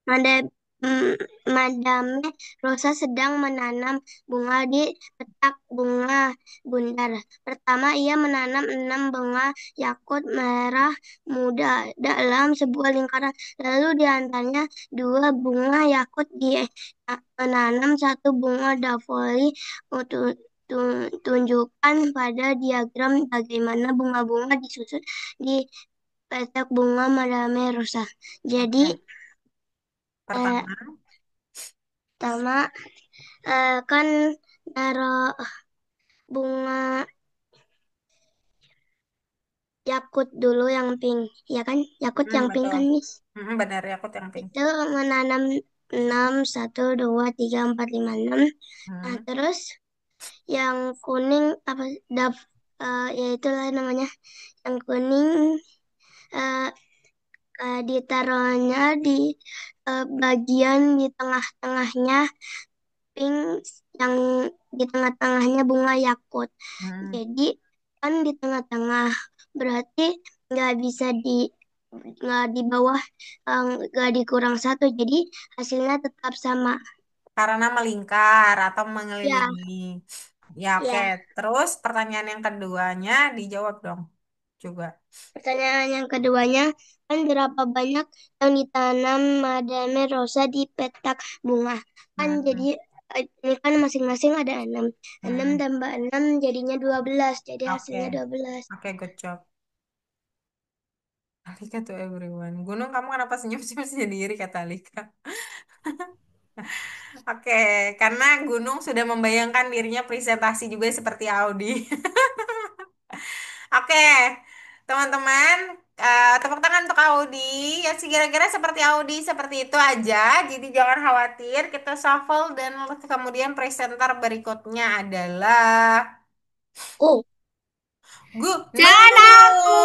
Mada- mm, Madame Rosa sedang menanam bunga di petak bunga bundar. Pertama, ia menanam 6 bunga yakut merah muda dalam sebuah lingkaran. Lalu di antaranya 2 bunga yakut dia menanam 1 bunga dafodi. Tunjukkan pada diagram bagaimana bunga-bunga disusun di petak bunga Madame Rosa. Jadi, Oke. eh, Pertama, pertama kan naruh bunga yakut dulu yang pink, ya kan? Yakut yang pink betul. kan, Miss? Benar ya, aku yang pink. Itu menanam 6 1 2 3 4 5 6. Nah, Hmm. terus yang kuning apa ya itulah namanya. Yang kuning eh, ditaruhnya di bagian di tengah-tengahnya pink, yang di tengah-tengahnya bunga yakut. Hmm. Jadi kan di tengah-tengah, berarti nggak bisa nggak di bawah, nggak dikurang 1. Jadi hasilnya tetap sama. Karena melingkar atau Ya, mengelilingi. Ya, oke. ya. Terus pertanyaan yang keduanya dijawab dong juga. Pertanyaan yang keduanya, kan berapa banyak yang ditanam Madame Rosa di petak bunga? Kan jadi Hmm. ini kan masing-masing ada 6. 6 Hmm. tambah 6 jadinya 12. Jadi Oke. hasilnya 12. Oke, good job. Alika tuh everyone. Gunung, kamu kenapa senyum-senyum sendiri, kata Alika. Oke, karena Gunung sudah membayangkan dirinya presentasi juga seperti Audi. Oke, teman-teman, tepuk tangan untuk Audi. Ya, sih kira-kira seperti Audi, seperti itu aja. Jadi jangan khawatir, kita shuffle dan kemudian presenter berikutnya adalah Oh, Gunung. jangan aku.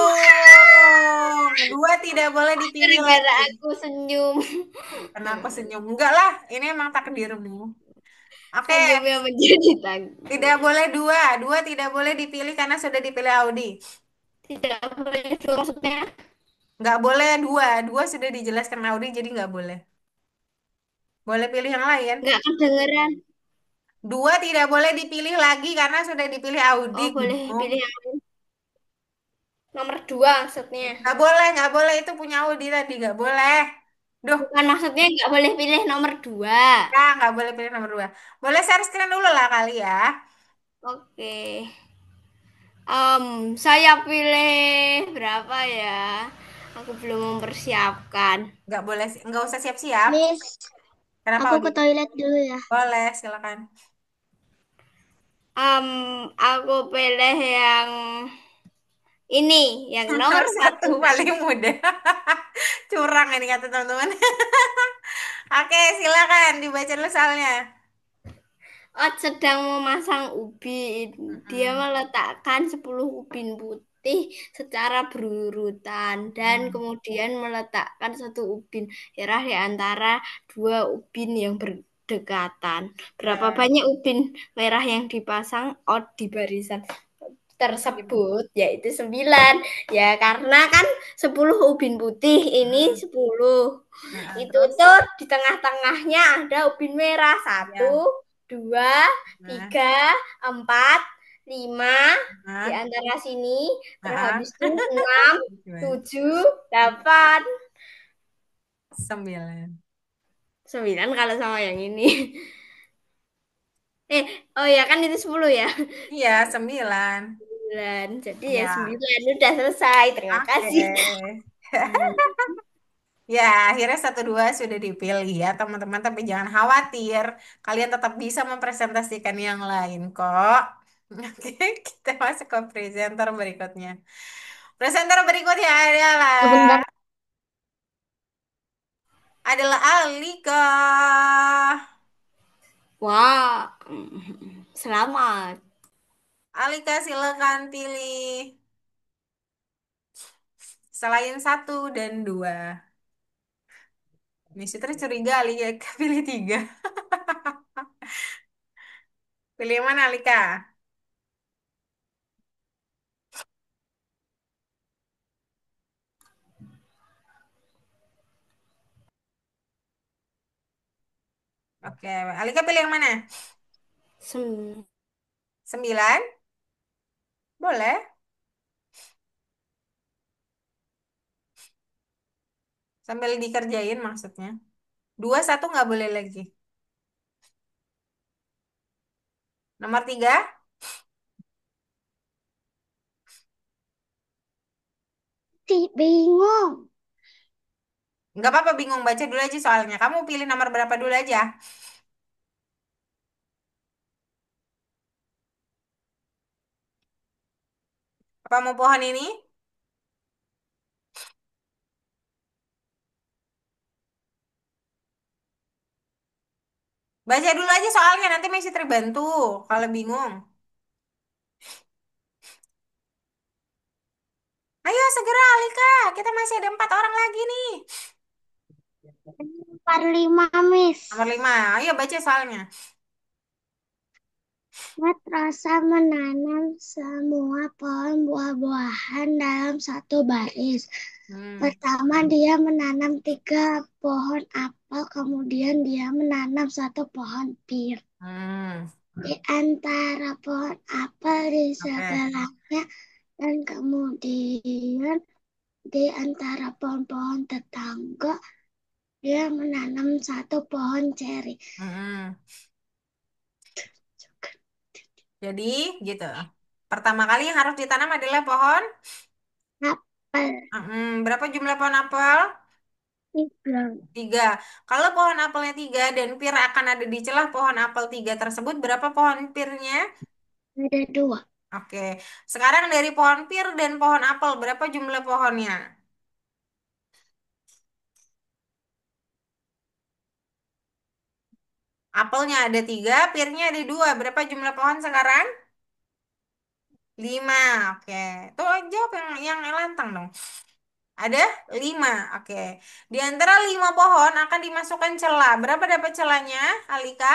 Dua tidak boleh dipilih Gara-gara lagi. aku senyum. Karena aku senyum. Enggak lah, ini emang takdirmu. Oke, Senyumnya menjadi tidak takdir. boleh dua. Dua tidak boleh dipilih karena sudah dipilih Audi. Tidak boleh itu maksudnya. Nggak boleh dua. Dua sudah dijelaskan Audi, jadi nggak boleh. Boleh pilih yang lain. Nggak kedengeran. Dua tidak boleh dipilih lagi karena sudah dipilih Audi, Oh, boleh Gunung. pilih yang nomor 2 maksudnya. Nggak boleh. Itu punya Audi tadi, nggak boleh. Duh, Bukan maksudnya nggak boleh pilih nomor 2. ya nggak boleh pilih nomor dua. Boleh share screen dulu lah kali ya. Oke. Saya pilih berapa ya? Aku belum mempersiapkan. Nggak usah siap-siap. Miss, Kenapa aku Audi? ke toilet dulu ya. Boleh, silakan. Aku pilih yang ini, yang Nomor nomor satu 1. paling mudah. Curang ini kata teman-teman. Oke, silakan dibaca dulu soalnya. Ot sedang memasang ubin. Dia Mm-mm. meletakkan 10 ubin putih secara berurutan dan Mm. kemudian meletakkan 1 ubin merah di antara 2 ubin yang berdekatan. Berapa Oke. banyak ubin merah yang dipasang Ot di barisan tersebut? Yaitu 9. Ya, karena kan 10 ubin putih, ini Mm. 10. Nah, Itu terus tuh di tengah-tengahnya ada ubin merah. ya, 1, 2, nah, 3, 4, 5 di nah, antara sini. Terus nah, habis itu 6, gimana? 7, 8, 9. 9 kalau sama yang ini. Eh, oh ya kan itu 10 ya. Iya, 9. 9. Jadi ya Ya, 9 udah selesai. Terima oke. kasih. Hmm. Ya, akhirnya satu dua sudah dipilih ya teman-teman. Tapi jangan khawatir, kalian tetap bisa mempresentasikan yang lain kok. Oke, kita masuk ke presenter berikutnya. Presenter berikutnya Sebentar. adalah Alika. Wah, selamat. Alika silakan pilih selain satu dan dua. Miss Fitri curiga Alika pilih tiga. Pilih yang mana Alika? Oke, Alika pilih yang mana? Sem 9? Boleh. Sambil dikerjain maksudnya. 21 nggak boleh lagi. Nomor 3? Bingung. Nggak apa-apa bingung. Baca dulu aja soalnya. Kamu pilih nomor berapa dulu aja. Apa mau pohon ini? Baca dulu aja soalnya. Nanti masih terbantu. Kalau bingung. Ayo segera Alika. Kita masih ada 4 orang lagi nih. Nomor 5, Miss. Nomor 5. Ayo baca soalnya. Mat rasa menanam semua pohon buah-buahan dalam satu baris. Hmm. Pertama dia menanam 3 pohon apel, kemudian dia menanam 1 pohon pir. Hmm. Di antara pohon apel di Oke. sebelahnya dan kemudian di antara pohon-pohon tetangga dia menanam 1 pohon ceri. Hmm. Jadi gitu. Pertama kali yang harus ditanam adalah pohon. Apel. Berapa jumlah pohon apel? 3. 3. Kalau pohon apelnya 3 dan pir akan ada di celah pohon apel 3 tersebut, berapa pohon pirnya? Ada 2. Oke. Sekarang dari pohon pir dan pohon apel, berapa jumlah pohonnya? Apelnya ada 3, pirnya ada 2. Berapa jumlah pohon sekarang? 5. Oke. Tuh jawab yang lantang dong. Ada 5. Oke. Di antara 5 pohon akan dimasukkan celah. Berapa dapat celahnya, Alika?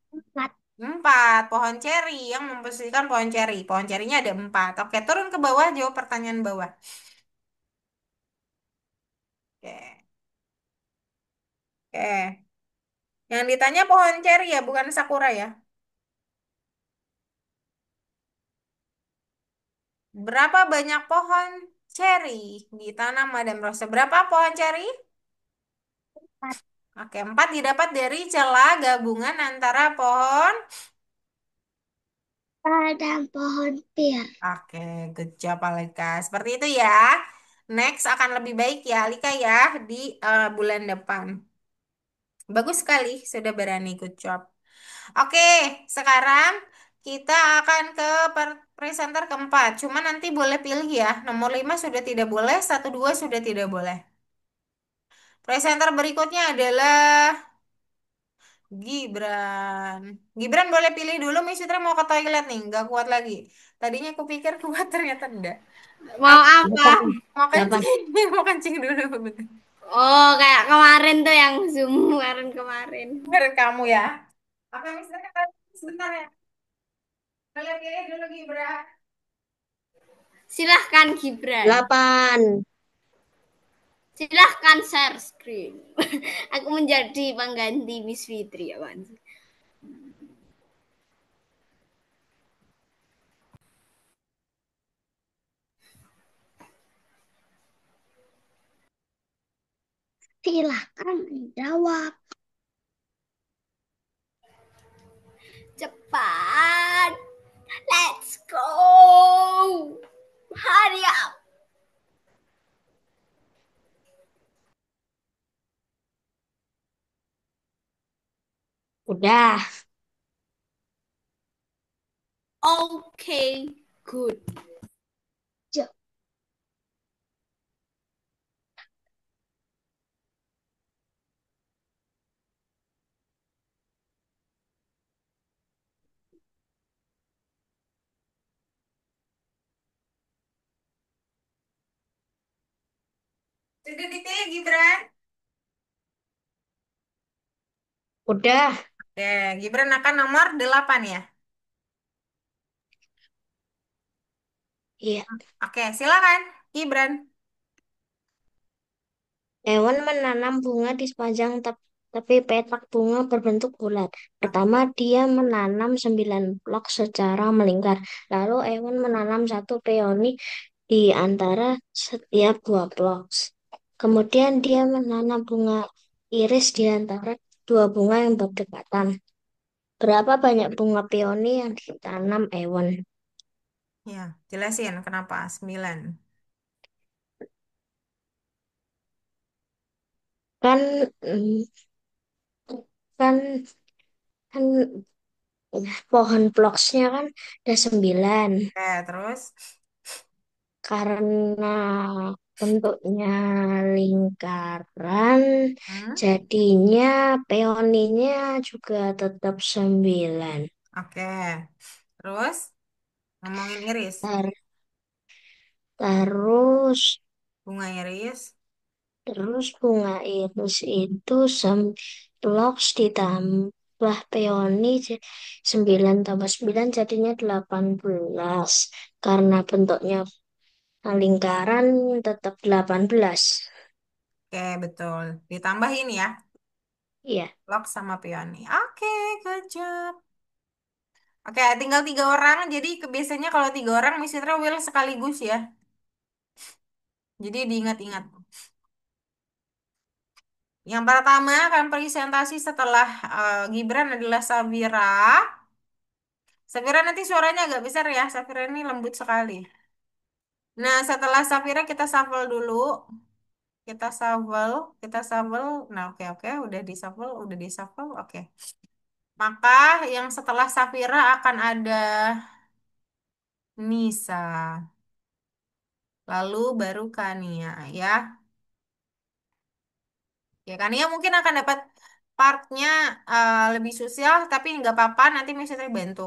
4. 4. Pohon ceri yang memposisikan pohon ceri. Pohon cerinya ada 4. Oke, turun ke bawah, jawab pertanyaan bawah. Oke. Oke. Yang ditanya pohon ceri ya, bukan sakura ya. Berapa banyak pohon ceri ditanam Madam Rosa? Berapa pohon ceri? 4. Oke, 4 didapat dari celah gabungan antara pohon. Dan pohon pir. Oke, good job Alika. Seperti itu ya. Next akan lebih baik ya Alika ya di bulan depan. Bagus sekali, sudah berani, good job. Oke, sekarang kita akan ke presenter keempat. Cuma nanti boleh pilih ya. Nomor 5 sudah tidak boleh, 1, 2 sudah tidak boleh. Presenter berikutnya adalah Gibran. Gibran boleh pilih dulu, Miss Fitri mau ke toilet nih, nggak kuat lagi. Tadinya aku pikir kuat, ternyata enggak. mau Ayo, apa? mau Delapan. kencing, mau kencing dulu. Bentar. Oh, kayak kemarin tuh yang Zoom kemarin-kemarin. Dengerin kamu ya. Oke, Miss Fitri, sebentar ya. Kalian pilih dulu Gibran. Silahkan Gibran. 8. Silahkan share screen. Aku menjadi pengganti Miss Fitri ya, Wan. Silahkan menjawab. Cepat. Let's go. Hurry up. Udah. Okay, good. Sudah dipilih Gibran. Udah. Oke, Gibran akan nomor 8 ya. Iya. Oke, silakan Gibran. Hewan menanam bunga di sepanjang tapi petak bunga berbentuk bulat. Pertama, dia menanam 9 blok secara melingkar. Lalu Ewan menanam satu peoni di antara setiap dua blok. Kemudian dia menanam bunga iris di antara dua bunga yang berdekatan. Berapa banyak bunga peoni yang ditanam Ewan? Ya, jelasin kenapa 9. Kan, mm, kan, kan pohon ploksnya kan ada 9. Terus? Karena bentuknya lingkaran, Hmm? jadinya peoninya juga tetap 9. Oke. Terus ngomongin iris. Ter- Terus, Bunga iris. terus bunga iris itu blok ditambah peoni 9 tambah 9 jadinya 18. Karena bentuknya lingkaran tetap 18. Oke, betul. Ditambahin ya. Iya. Lok sama peony. Oke, good job. Oke, tinggal 3 orang. Jadi biasanya kalau 3 orang, Miss Citra will sekaligus ya. Jadi diingat-ingat. Yang pertama akan presentasi setelah Gibran adalah Safira. Safira nanti suaranya agak besar ya. Safira ini lembut sekali. Nah, setelah Safira kita shuffle dulu. Kita shuffle, kita shuffle. Nah, oke oke, udah di shuffle, udah di shuffle. Oke. Maka yang setelah Safira akan ada Nisa. Lalu baru Kania ya. Ya Kania mungkin akan dapat partnya lebih susah, tapi nggak apa-apa. Nanti misalnya bantu.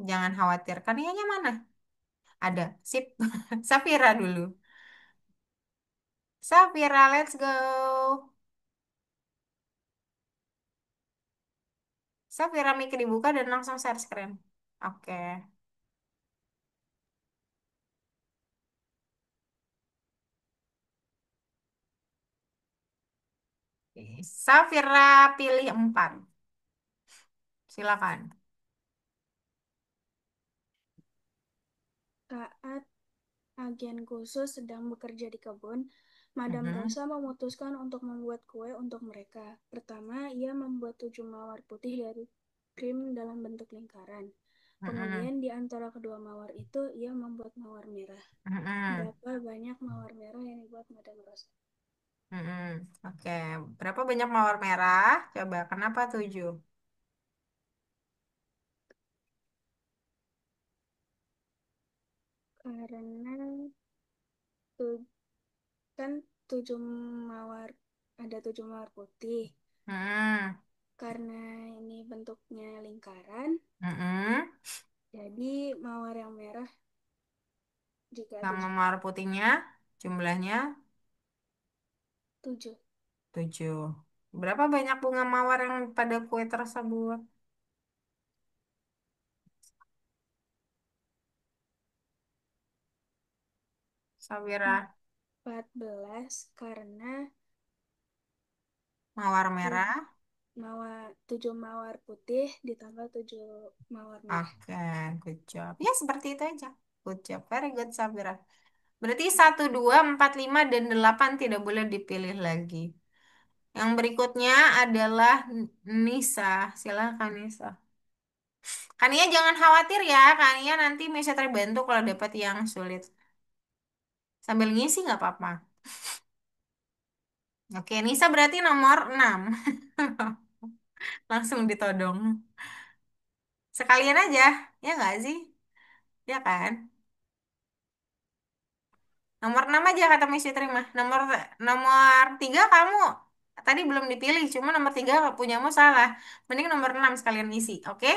Jangan khawatir. Kanianya mana? Ada. Sip. Safira dulu. Safira, let's go. Safira mic dibuka dan langsung share screen. Oke. Safira pilih 4. Silakan. Saat agen khusus sedang bekerja di kebun, Madam Mm-mm. Rosa memutuskan untuk membuat kue untuk mereka. Pertama, ia membuat 7 mawar putih dari krim dalam bentuk lingkaran. Mm-mm. Kemudian di antara kedua mawar itu, ia membuat mawar merah. Mm-mm. Berapa banyak mawar merah yang dibuat Madam Rosa? Mm-mm. Oke. Berapa banyak mawar merah? Coba. Kenapa 7? Karena tu- kan 7 mawar, ada 7 mawar putih. Mm-mm. Karena ini bentuknya lingkaran, Mm-mm. jadi mawar yang merah juga Sama 7. mawar putihnya jumlahnya 7. 7. Berapa banyak bunga mawar yang pada kue tersebut? Sawira 14 karena mawar tu- merah. 7 mawar putih ditambah 7 mawar merah. Oke, good job. Ya, seperti itu aja. Good job. Very good, Sabira. Berarti 1, 2, 4, 5, dan 8 tidak boleh dipilih lagi. Yang berikutnya adalah Nisa. Silakan Nisa. Kania jangan khawatir ya. Kania nanti bisa terbantu kalau dapat yang sulit. Sambil ngisi nggak apa-apa. Oke, Nisa berarti nomor 6. Langsung ditodong. Sekalian aja, ya nggak sih? Ya kan? Nomor 6 aja kata Misi terima. Nomor nomor 3 kamu tadi belum dipilih, cuma nomor 3 punyamu salah. Mending nomor 6 sekalian isi, oke?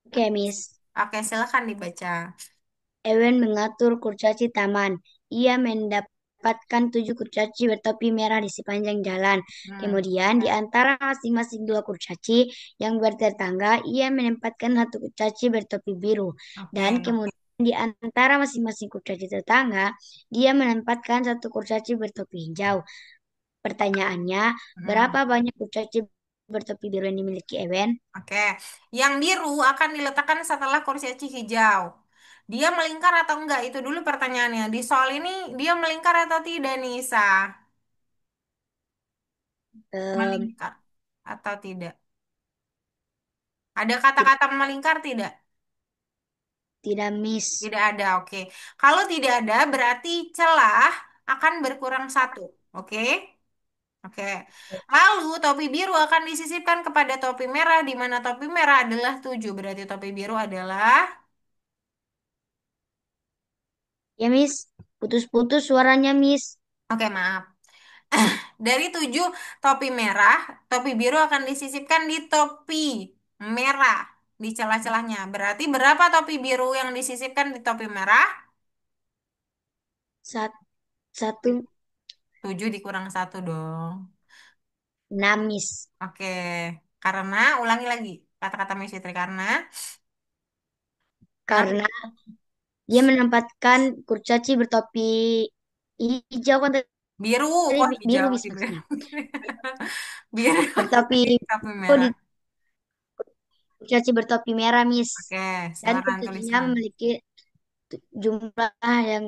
Oke, Miss. Oke, silahkan dibaca. Ewen mengatur kurcaci taman. Ia mendapatkan 7 kurcaci bertopi merah di sepanjang jalan. Hmm, Kemudian di antara masing-masing 2 kurcaci yang bertetangga, ia menempatkan 1 kurcaci bertopi biru. Dan oke. kemudian di antara masing-masing kurcaci tetangga, dia menempatkan 1 kurcaci bertopi hijau. Pertanyaannya, Hmm. berapa banyak kurcaci bertopi biru yang dimiliki Ewen? Oke, yang biru akan diletakkan setelah kurcaci hijau. Dia melingkar atau enggak? Itu dulu pertanyaannya. Di soal ini dia melingkar atau tidak, Nisa? Em, Melingkar atau tidak? Ada kata-kata melingkar tidak? tidak, Miss. Tidak ada, oke. Kalau tidak ada, berarti celah akan berkurang satu. Oke? Oke. Lalu topi biru akan disisipkan kepada topi merah, di mana topi merah adalah 7. Berarti topi biru adalah... Ya, Miss. Putus-putus suaranya, Miss. Oke, maaf. Dari 7 topi merah, topi biru akan disisipkan di topi merah, di celah-celahnya. Berarti berapa topi biru yang disisipkan di topi merah? Satu, 7 dikurang satu dong. 6, Miss. Oke, karena ulangi lagi kata-kata Miss Fitri karena kenapa? Karena dia menempatkan kurcaci bertopi hijau kan Biru tadi kok biru, hijau Miss sih maksudnya. biru Bertopi di topi kok di merah. kurcaci bertopi merah, Miss. Oke, Dan silakan kurcacinya tuliskan. memiliki jumlah yang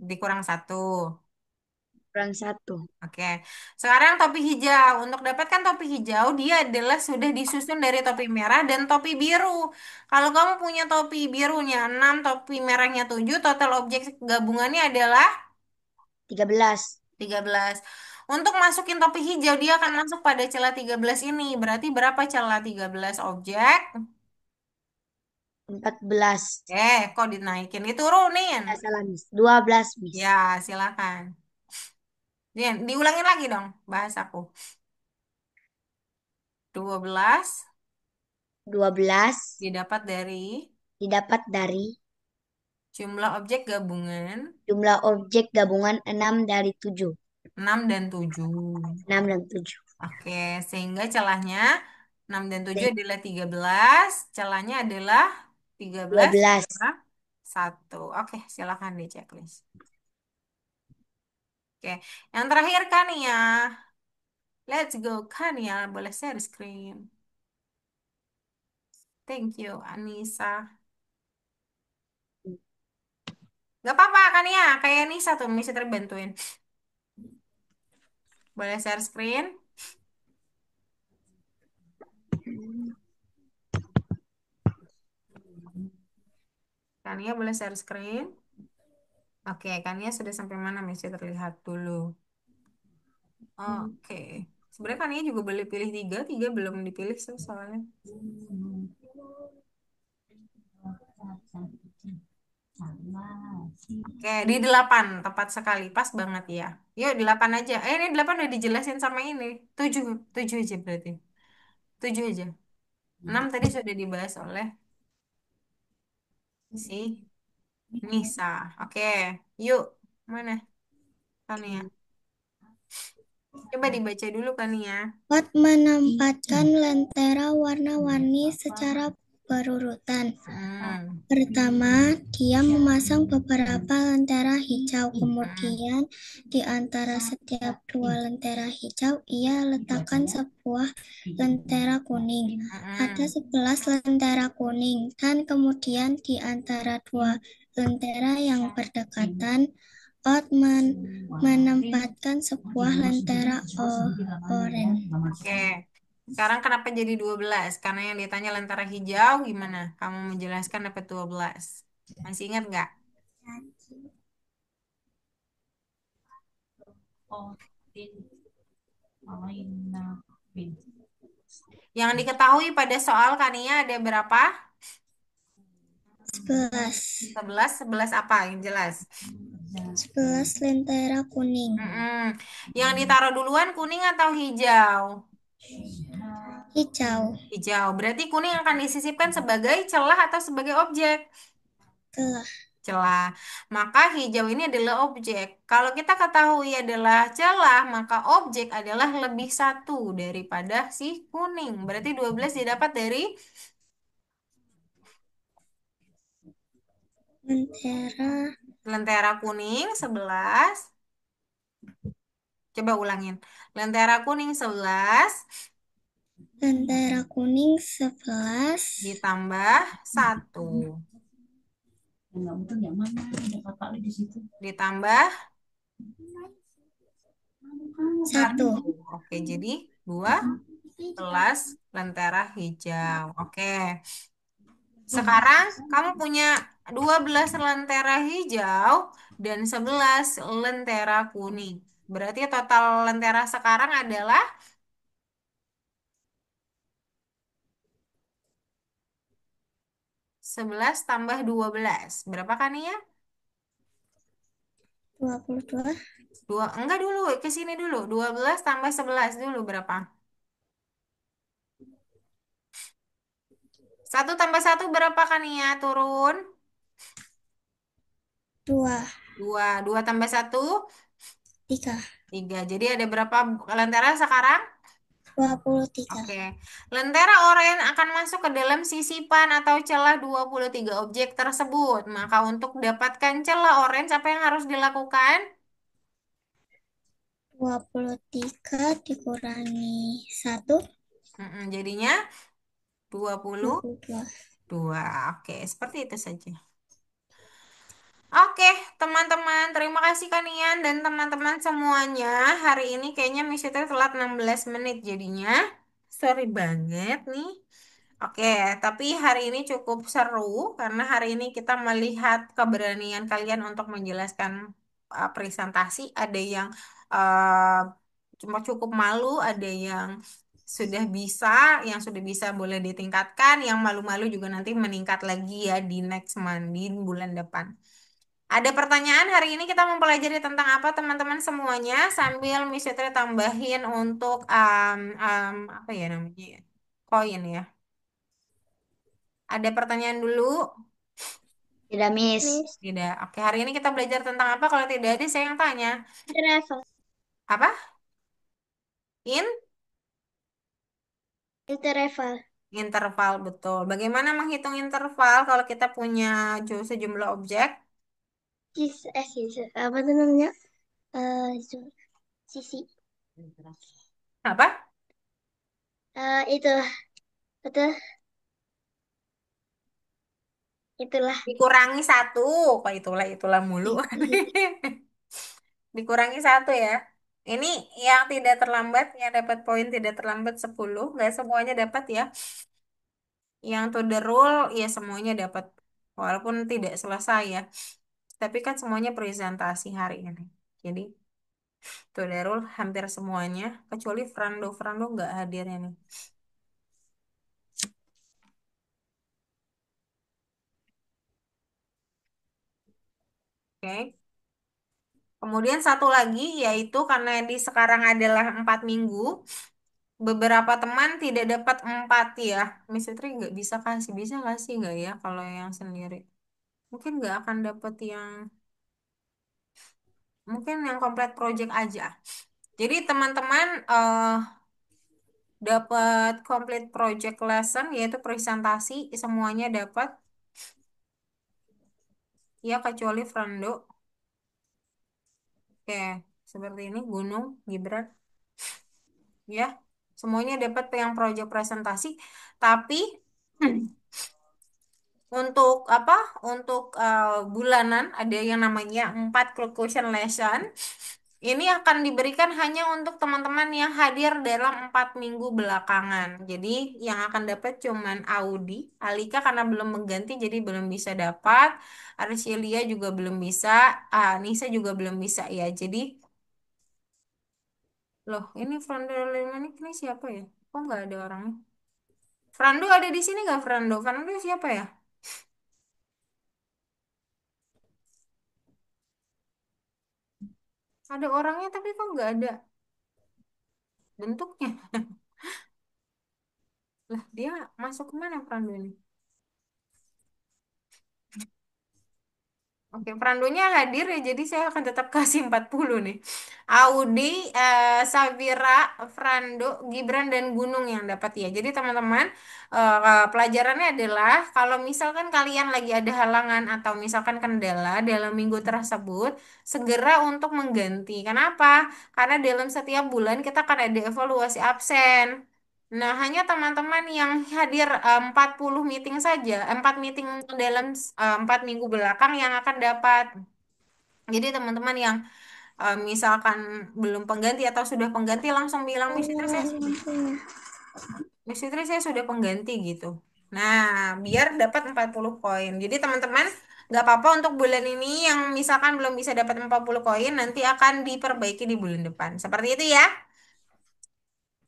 Dikurang satu. kurang satu. Oke, sekarang topi hijau. Untuk dapatkan topi hijau, dia adalah sudah disusun dari topi merah dan topi biru. Kalau kamu punya topi birunya 6, topi merahnya 7, total objek gabungannya adalah 13, 13. Untuk masukin topi hijau, dia akan masuk pada celah 13 ini. Berarti berapa celah 13 objek? 14. Kok dinaikin? Diturunin. Salah, Miss. 12, Miss. Ya, silakan. Diulangin lagi dong bahasaku. 12 12 didapat dari didapat dari jumlah objek gabungan jumlah objek gabungan 6 dari 7. 6 dan 7. 6 dan 7. Oke, sehingga celahnya 6 dan 7 adalah 13. Celahnya adalah 13 12. tambah 1. Oke, silakan di checklist. Oke, yang terakhir kan ya. Let's go kan ya. Boleh share screen. Thank you, Anissa. Gak apa-apa kan ya. Kayak Anissa tuh bisa terbantuin. Boleh share screen. Kania boleh share screen. Oke, Kania sudah sampai mana? Bisa terlihat dulu. Oke. Sebenarnya Kania juga boleh pilih tiga. Tiga belum dipilih soalnya. Oke, di 8 tepat sekali. Pas banget ya. Yuk, 8 aja. Ini 8 udah dijelasin sama ini. 7 7 aja berarti. 7 aja. 6 tadi sudah dibahas oleh si Nisa. Oke, yuk. Mana Kania? Coba dibaca dulu Kania. Pot menempatkan lentera warna-warni secara berurutan. Hmm. Pertama, dia memasang beberapa lentera hijau. Hmm. Kemudian, di antara setiap dua lentera hijau, ia letakkan sebuah lentera kuning. Ada Hmm. 11 lentera kuning. Dan kemudian di antara dua lentera yang berdekatan, menempatkan sebuah lentera oranye. Oke. Sekarang kenapa jadi 12? Karena yang ditanya lentera hijau gimana? Kamu menjelaskan dapat 12. Masih ingat nggak? Yang diketahui pada soal Kania ada berapa? 11. 11. 11 apa yang jelas? 11 lentera kuning. Mm-mm. Yang ditaruh duluan kuning atau hijau? Hijau. Hijau. Berarti kuning akan disisipkan sebagai celah atau sebagai objek? Telah. Celah. Maka hijau ini adalah objek. Kalau kita ketahui adalah celah, maka objek adalah lebih satu daripada si kuning. Berarti 12 didapat dari Lentera lentera kuning 11. Coba ulangin. Lentera kuning 11 Lentera kuning 11 ditambah 1 ditambah 1. 1. Oke, jadi 12 lentera hijau. Oke. Sekarang kamu punya 12 lentera hijau dan 11 lentera kuning. Berarti total lentera sekarang adalah 11 tambah 12. Berapa kan ya? 22. Enggak dulu, ke sini dulu. 12 tambah 11 dulu berapa? 1 tambah 1 berapa kan ya? Turun. 2. 2 tambah 1 3. 3. Jadi ada berapa lentera sekarang? 23. Oke. Lentera oranye akan masuk ke dalam sisipan atau celah 23 objek tersebut. Maka untuk dapatkan celah orange apa yang harus dilakukan? 23 dikurangi 1. Jadinya 22. 22. Oke, seperti itu saja. Oke, teman-teman, terima kasih Kanian dan teman-teman semuanya. Hari ini kayaknya Miss Fitri telat 16 menit jadinya. Sorry banget nih. Oke, tapi hari ini cukup seru karena hari ini kita melihat keberanian kalian untuk menjelaskan presentasi. Ada yang uh, cuma cukup malu, ada yang yang sudah bisa boleh ditingkatkan, yang malu-malu juga nanti meningkat lagi ya di next month, di bulan depan. Ada pertanyaan hari ini kita mempelajari tentang apa teman-teman semuanya sambil Miss Fitri tambahin untuk apa ya namanya ya? Koin ya. Ada pertanyaan dulu? Tidak, Miss. Miss, Tidak. Oke, hari ini kita belajar tentang apa? Kalau tidak ada, saya yang tanya. travel, Apa? In? interval, Interval, betul. Bagaimana menghitung interval kalau kita punya sejumlah objek? apa tuh namanya? Sisi. Apa? Itu, betul, itulah. Dikurangi 1. Kok itulah mulu. Dikurangi 1 ya. Ini yang tidak terlambat, yang dapat poin tidak terlambat 10. Nggak semuanya dapat ya. Yang to the rule ya semuanya dapat walaupun tidak selesai ya. Tapi kan semuanya presentasi hari ini. Jadi to the rule hampir semuanya kecuali Frando. Frando nggak hadir ini. Oke. Kemudian satu lagi yaitu karena di sekarang adalah 4 minggu, beberapa teman tidak dapat 4 ya. Miss Fitri nggak bisa kasih nggak ya kalau yang sendiri. Mungkin nggak akan dapat mungkin yang komplit project aja. Jadi teman-teman dapat komplit project lesson yaitu presentasi semuanya dapat ya kecuali Frando. Oke, seperti ini Gunung, Gibran ya. Semuanya dapat yang project presentasi tapi untuk apa? Untuk bulanan ada yang namanya 4 conclusion lesson. Ini akan diberikan hanya untuk teman-teman yang hadir dalam 4 minggu belakangan. Jadi yang akan dapat cuman Audi, Alika karena belum mengganti jadi belum bisa dapat. Arcelia juga belum bisa, Nisa juga belum bisa ya. Jadi loh ini Frando ini siapa ya? Kok nggak ada orangnya? Frando ada di sini nggak Frando? Frando siapa ya? Ada orangnya tapi kok nggak ada bentuknya. Lah, dia masuk kemana Prando ini? Oke, Frandonya hadir ya, jadi saya akan tetap kasih 40 nih. Audi, Safira, Frando, Gibran, dan Gunung yang dapat ya. Jadi teman-teman, pelajarannya adalah kalau misalkan kalian lagi ada halangan atau misalkan kendala dalam minggu tersebut, segera untuk mengganti. Kenapa? Karena dalam setiap bulan kita akan ada evaluasi absen. Nah, hanya teman-teman yang hadir 40 meeting saja, 4 meeting dalam 4 minggu belakang yang akan dapat. Jadi teman-teman yang misalkan belum pengganti atau sudah pengganti langsung bilang Miss Fitri saya sudah pengganti gitu. Nah, biar dapat 40 koin. Jadi teman-teman nggak apa-apa untuk bulan ini yang misalkan belum bisa dapat 40 koin nanti akan diperbaiki di bulan depan. Seperti itu ya.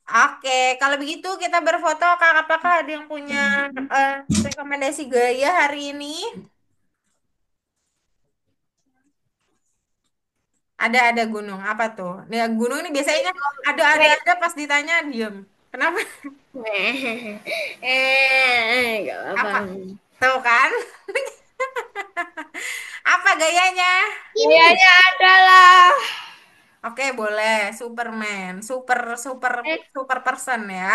Oke, kalau begitu kita berfoto. Kak, apakah ada yang punya eh, rekomendasi gaya hari ini? Ada gunung. Apa tuh? Nah, gunung ini biasanya ada pas ditanya diem. Kenapa? Gak Apa? apa-apa. Tahu kan? Apa gayanya? Gayanya adalah Oke, boleh. Superman, super super super person ya.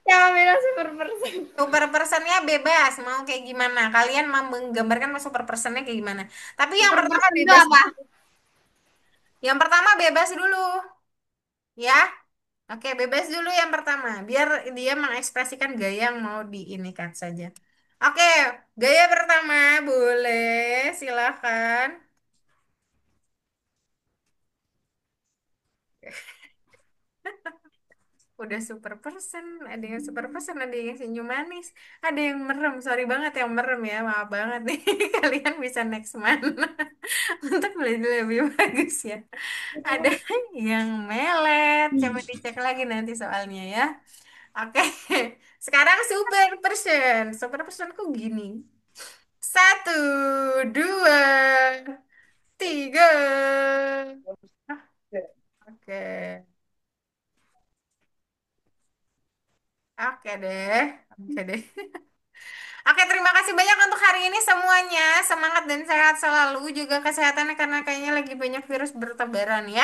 siapa bilang super persen? Super personnya bebas, mau kayak gimana? Kalian mau menggambarkan super personnya kayak gimana? Tapi yang Super pertama persen itu bebas apa? dulu. Yang pertama bebas dulu, ya. Oke, bebas dulu yang pertama, biar dia mengekspresikan gaya yang mau diinikan saja. Oke, gaya pertama boleh, silakan. Udah super person, ada yang super person, ada yang senyum manis, ada yang merem. Sorry banget yang merem ya, maaf banget nih. Kalian bisa next month untuk belajar lebih bagus ya. Ada yang melet, coba dicek lagi nanti soalnya ya. Oke, sekarang super person. Super personku gini. Satu, dua, tiga. Ah, oke, oke deh, oke deh. Oke, terima kasih banyak untuk hari ini semuanya. Semangat dan sehat selalu. Juga kesehatannya karena kayaknya lagi banyak virus bertebaran ya.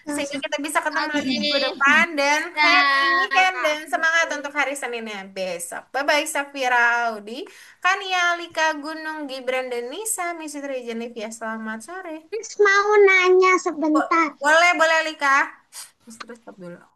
Sehingga kita bisa ketemu lagi minggu depan dan happy weekend dan semangat untuk hari Seninnya besok. Bye-bye Safira Audi, Kania, Lika, Gunung, Gibran, dan Nisa, Miss Fitri Jenivia. Selamat sore. Terus mau nanya sebentar. Boleh, boleh Lika. Miss Fitri stop dulu.